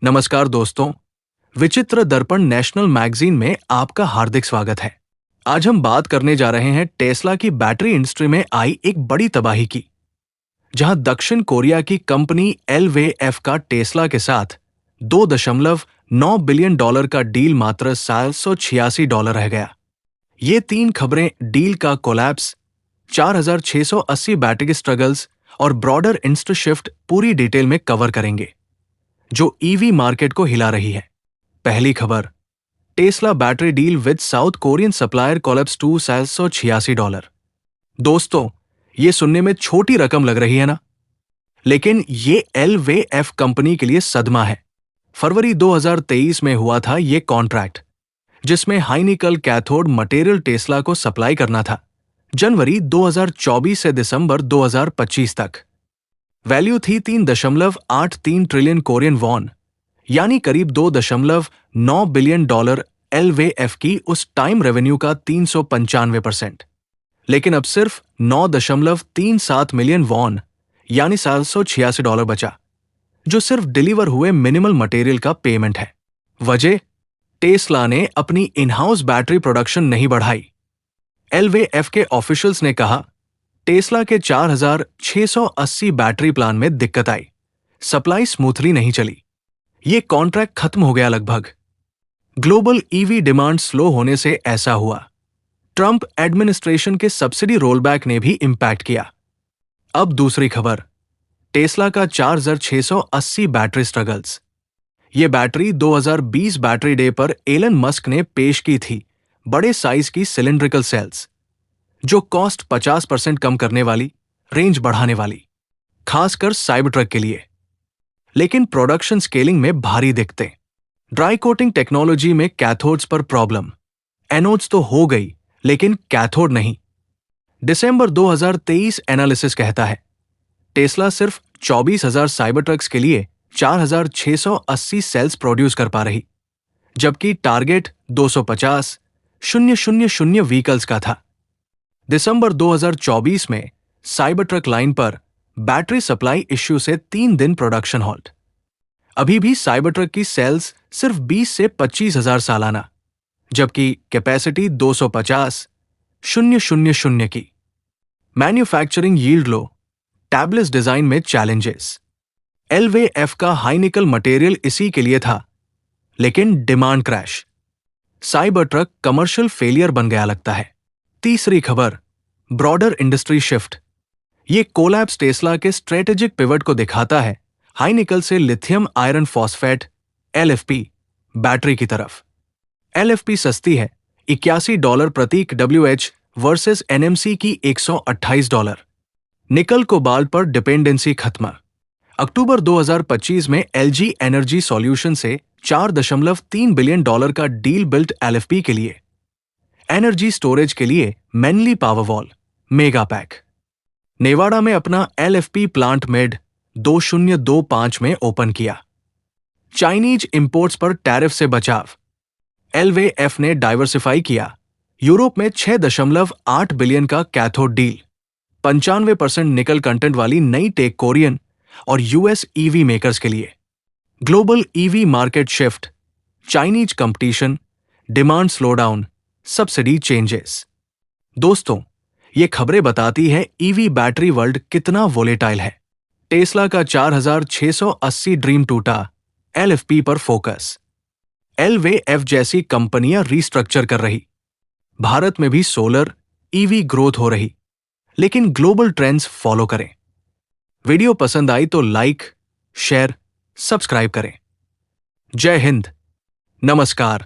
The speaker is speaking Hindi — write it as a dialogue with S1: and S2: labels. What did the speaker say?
S1: नमस्कार दोस्तों, विचित्र दर्पण नेशनल मैगजीन में आपका हार्दिक स्वागत है। आज हम बात करने जा रहे हैं टेस्ला की बैटरी इंडस्ट्री में आई एक बड़ी तबाही की, जहां दक्षिण कोरिया की कंपनी LVF का टेस्ला के साथ $2.9 बिलियन का डील मात्र $786 रह गया। ये 3 खबरें डील का कोलैप्स, 4680 बैटरी स्ट्रगल्स और ब्रॉडर इंडस्ट्री शिफ्ट पूरी डिटेल में कवर करेंगे, जो ईवी मार्केट को हिला रही है। पहली खबर, Tesla battery deal with South Korean supplier collapse to $786। दोस्तों, ये सुनने में छोटी रकम लग रही है ना? लेकिन ये LVF कंपनी के लिए सदमा है। फरवरी 2023 में हुआ था ये कॉन्ट्रैक्ट, जिसमें हाई निकल कैथोड मटेरियल टेस्ला को सप्लाई करना था। जनवरी 2024 से दिसंबर 2025 तक वैल्यू थी 3.83 ट्रिलियन कोरियन वॉन, यानी करीब $2.9 बिलियन। LVF की उस टाइम रेवेन्यू का 395%। लेकिन अब सिर्फ 9.37 मिलियन वॉन यानी $786 बचा, जो सिर्फ डिलीवर हुए मिनिमल मटेरियल का पेमेंट है। वजह, टेस्ला ने अपनी इन हाउस बैटरी प्रोडक्शन नहीं बढ़ाई। LVF के ऑफिशियल्स ने कहा, टेस्ला के 4680 बैटरी प्लान में दिक्कत आई, सप्लाई स्मूथली नहीं चली। ये कॉन्ट्रैक्ट खत्म हो गया लगभग। ग्लोबल ईवी डिमांड स्लो होने से ऐसा हुआ। ट्रंप एडमिनिस्ट्रेशन के सब्सिडी रोलबैक ने भी इंपैक्ट किया। अब दूसरी खबर, टेस्ला का 4680 बैटरी स्ट्रगल्स। ये बैटरी 2020 बैटरी डे पर एलन मस्क ने पेश की थी, बड़े साइज की सिलिंड्रिकल सेल्स, जो कॉस्ट 50% कम करने वाली, रेंज बढ़ाने वाली, खासकर साइबर ट्रक के लिए। लेकिन प्रोडक्शन स्केलिंग में भारी दिक्कतें। ड्राई कोटिंग टेक्नोलॉजी में कैथोड्स पर प्रॉब्लम। एनोड्स तो हो गई, लेकिन कैथोड नहीं। दिसंबर 2023 एनालिसिस कहता है, टेस्ला सिर्फ 24,000 साइबर ट्रक्स के लिए 4680 सेल्स प्रोड्यूस कर पा रही, जबकि टारगेट 250,000 व्हीकल्स का था। दिसंबर 2024 में साइबर ट्रक लाइन पर बैटरी सप्लाई इश्यू से 3 दिन प्रोडक्शन हॉल्ट। अभी भी साइबर ट्रक की सेल्स सिर्फ 20 से 25,000 सालाना, जबकि कैपेसिटी 250,000 की। मैन्युफैक्चरिंग यील्ड लो, टैबलेस डिजाइन में चैलेंजेस। LVF का हाई निकल मटेरियल इसी के लिए था, लेकिन demand crash. Cyber truck commercial failure बन गया लगता है। तीसरी खबर, ब्रॉडर इंडस्ट्री शिफ्ट। ये कोलैप्स टेस्ला के स्ट्रेटेजिक पिवट को दिखाता है हाई निकल से lithium iron phosphate LFP battery की तरफ। LFP सस्ती है, $81 प्रति WH वर्सेस NMC की $128। निकल कोबाल्ट पर डिपेंडेंसी खत्म। अक्टूबर 2025 में LG एनर्जी सॉल्यूशन से $4.3 बिलियन का डील बिल्ट LFP के लिए, एनर्जी स्टोरेज के लिए mainly Powerwall Megapack. Nevada में अपना LFP प्लांट मेड 2025 में ओपन किया। चाइनीज इंपोर्ट्स पर टैरिफ से बचाव। LVF ने डाइवर्सिफाई किया। यूरोप में 6.8 बिलियन का कैथोड डील, 95% निकल कंटेंट वाली नई टेक कोरियन और US EV मेकर्स के लिए। Global EV market shift, Chinese competition, demand slowdown, subsidy changes. दोस्तों, ये खबरें बताती है ईवी बैटरी वर्ल्ड कितना वोलेटाइल है। टेस्ला का 4680 ड्रीम टूटा, LFP पर फोकस। LVF जैसी कंपनियां रीस्ट्रक्चर कर रही। भारत में भी सोलर ईवी ग्रोथ हो रही, लेकिन ग्लोबल ट्रेंड्स फॉलो करें। वीडियो पसंद आई तो लाइक, शेयर, सब्सक्राइब करें। जय हिंद, नमस्कार।